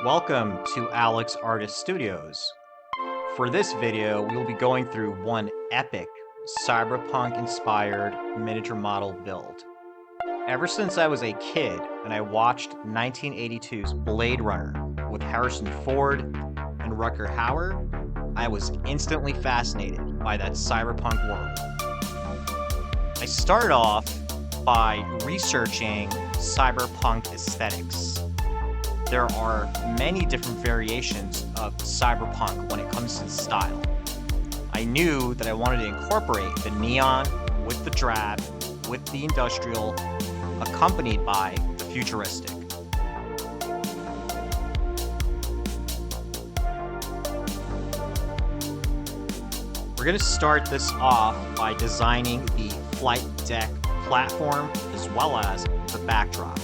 Welcome to Alex Artist Studios. For this video, we will be going through one epic cyberpunk-inspired miniature model build. Ever since I was a kid and I watched 1982's Blade Runner with Harrison Ford and Rutger Hauer, I was instantly fascinated by that cyberpunk world. I started off by researching cyberpunk aesthetics. There are many different variations of cyberpunk when it comes to style. I knew that I wanted to incorporate the neon with the drab, with the industrial, accompanied by the futuristic. We're going to start this off by designing the flight deck platform as well as the backdrop.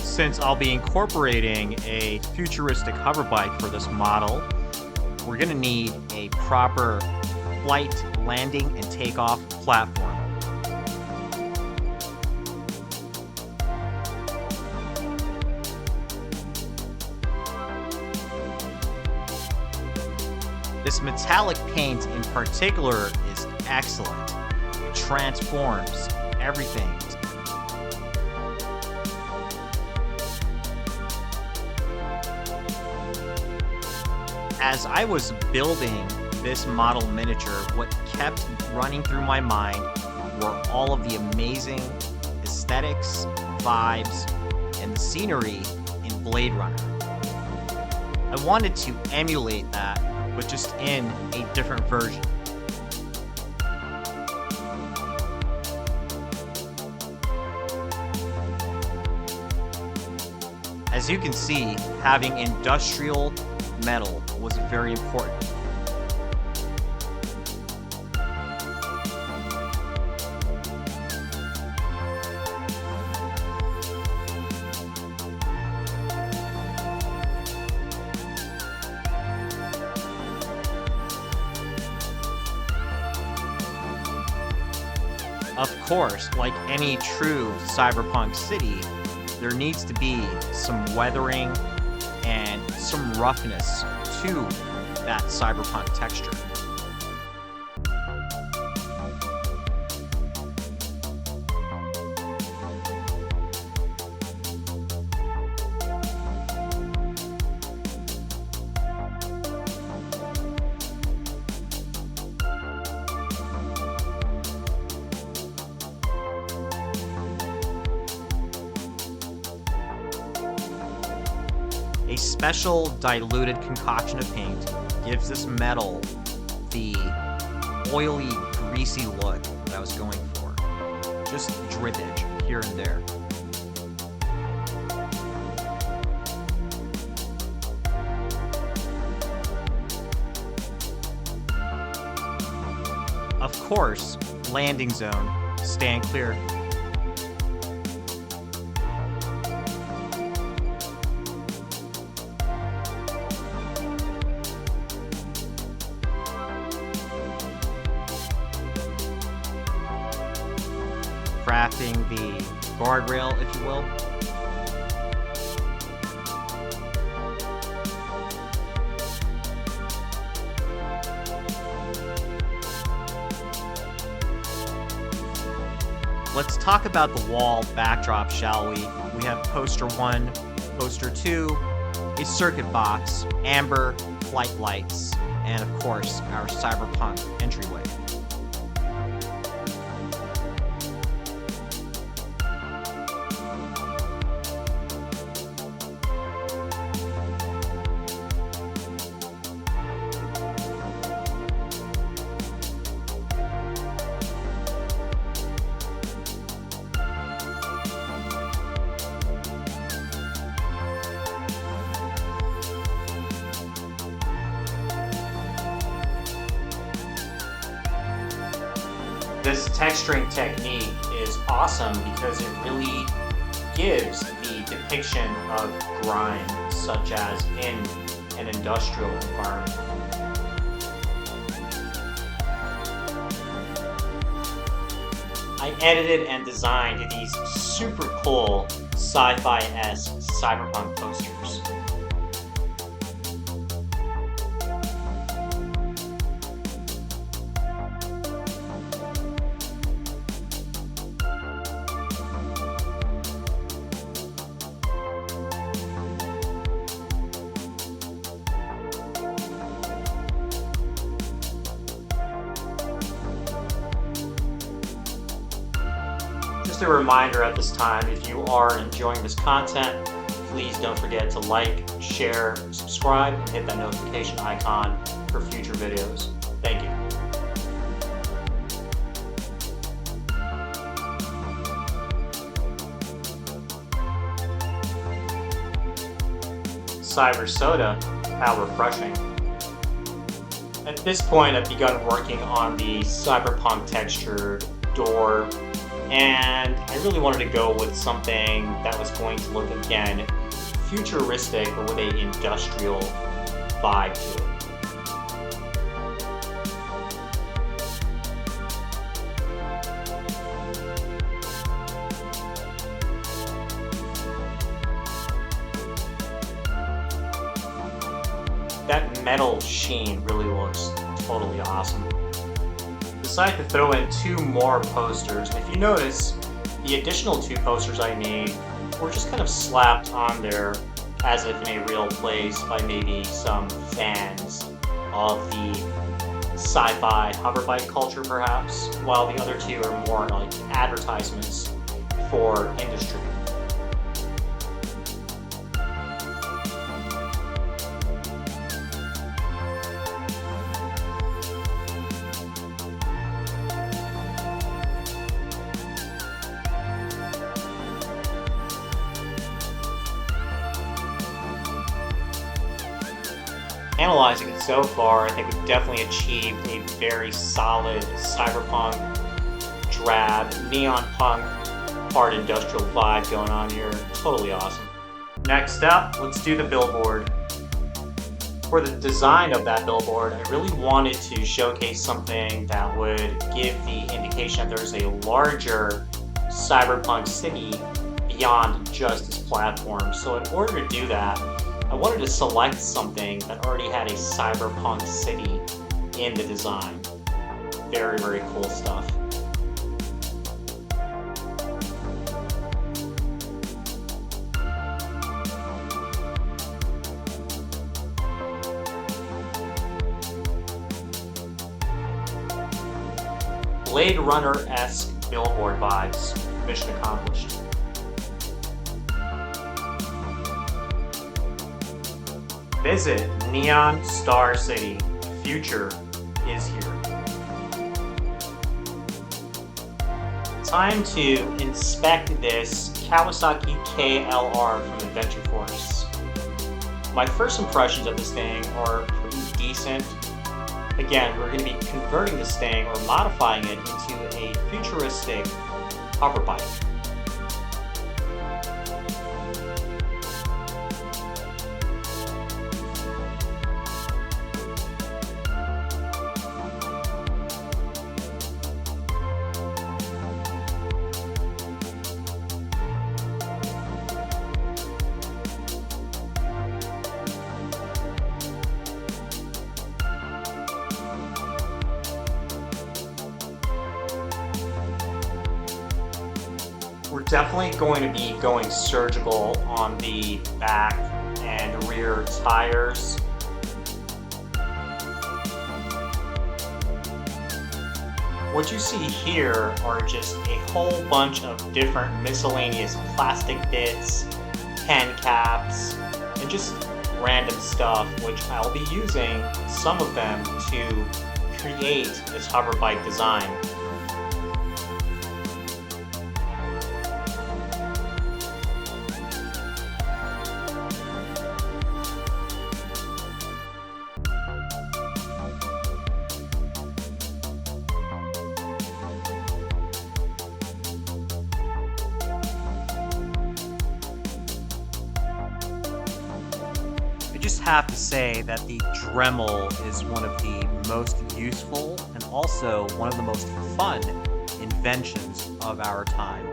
Since I'll be incorporating a futuristic hover bike for this model, we're going to need a proper flight, landing, and takeoff platform. This metallic paint in particular is excellent. It transforms everything. As I was building this model miniature, what kept running through my mind were all of the amazing aesthetics, vibes, and the scenery in Blade Runner. I wanted to emulate that, but just in a different version. As you can see, having industrial metal was very important. Of course, like any true cyberpunk city, there needs to be some weathering and some roughness to that cyberpunk texture. A special diluted concoction of paint gives this metal the oily, greasy look that I was going for. Just drippage here and there. Of course, landing zone, stand clear. Crafting the guardrail, if you will. Let's talk about the wall backdrop, shall we? We have poster 1, poster 2, a circuit box, amber flight lights, and of course, our cyberpunk entryway. This texturing technique is awesome because it really gives the depiction of grime, such as in an industrial environment. I I edited and designed these super cool sci-fi-esque cyberpunk posters. Just a reminder at this time, if you are enjoying this content, please don't forget to like, share, subscribe, and hit that notification icon for future videos. Thank you. Cyber soda, how refreshing. At this point, I've begun working on the cyberpunk textured door, and I really wanted to go with something that was going to look, again, futuristic, but with an industrial vibe to it. That metal sheen really looks totally awesome. Decided to throw in 2 more posters. If you notice, the additional 2 posters I made were just kind of slapped on there as if in a real place by maybe some fans of the sci-fi hoverbike culture perhaps, while the other 2 are more like advertisements for industry. Analyzing it so far, I think we've definitely achieved a very solid cyberpunk, drab, neon punk, hard industrial vibe going on here. Totally awesome. Next up, let's do the billboard. For the design of that billboard, I really wanted to showcase something that would give the indication that there's a larger cyberpunk city beyond just this platform. So in order to do that, I wanted to select something that already had a cyberpunk city in the design. Very, very cool stuff. Bladerunner-esque billboard vibes. Mission accomplished. Visit Neon Star City. The future is here. Time to inspect this Kawasaki KLR from Adventure Force. My first impressions of this thing are pretty decent. Again, we're going to be converting this thing or modifying it into a futuristic hoverbike. We're definitely going to be going surgical on the back and rear tires. What you see here are just a whole bunch of different miscellaneous plastic bits, pen caps, and just random stuff, which I'll be using some of them to create this hoverbike design. I just have to say that the Dremel is one of the most useful and also one of the most fun inventions of our time.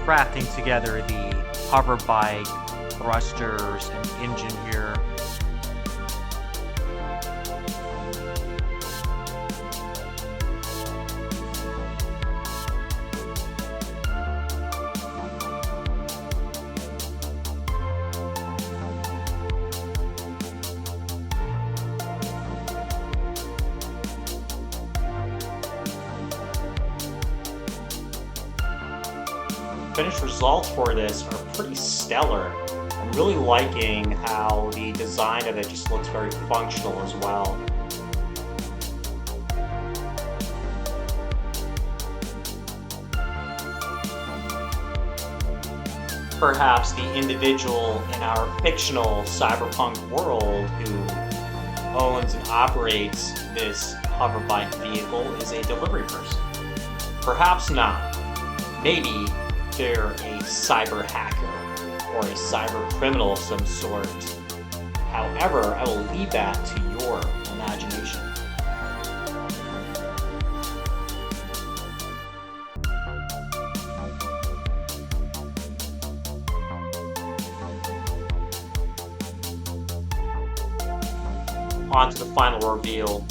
Crafting together the hover bike, thrusters, and engine here. Finished results for this are pretty stellar. I'm really liking how the design of it just looks very functional as well. Perhaps the individual in our fictional cyberpunk world who owns and operates this hover bike vehicle is a delivery person. Perhaps not. Maybe they're a cyber hacker or a cyber criminal of some sort. However, I will leave that to your imagination. On to the final reveal.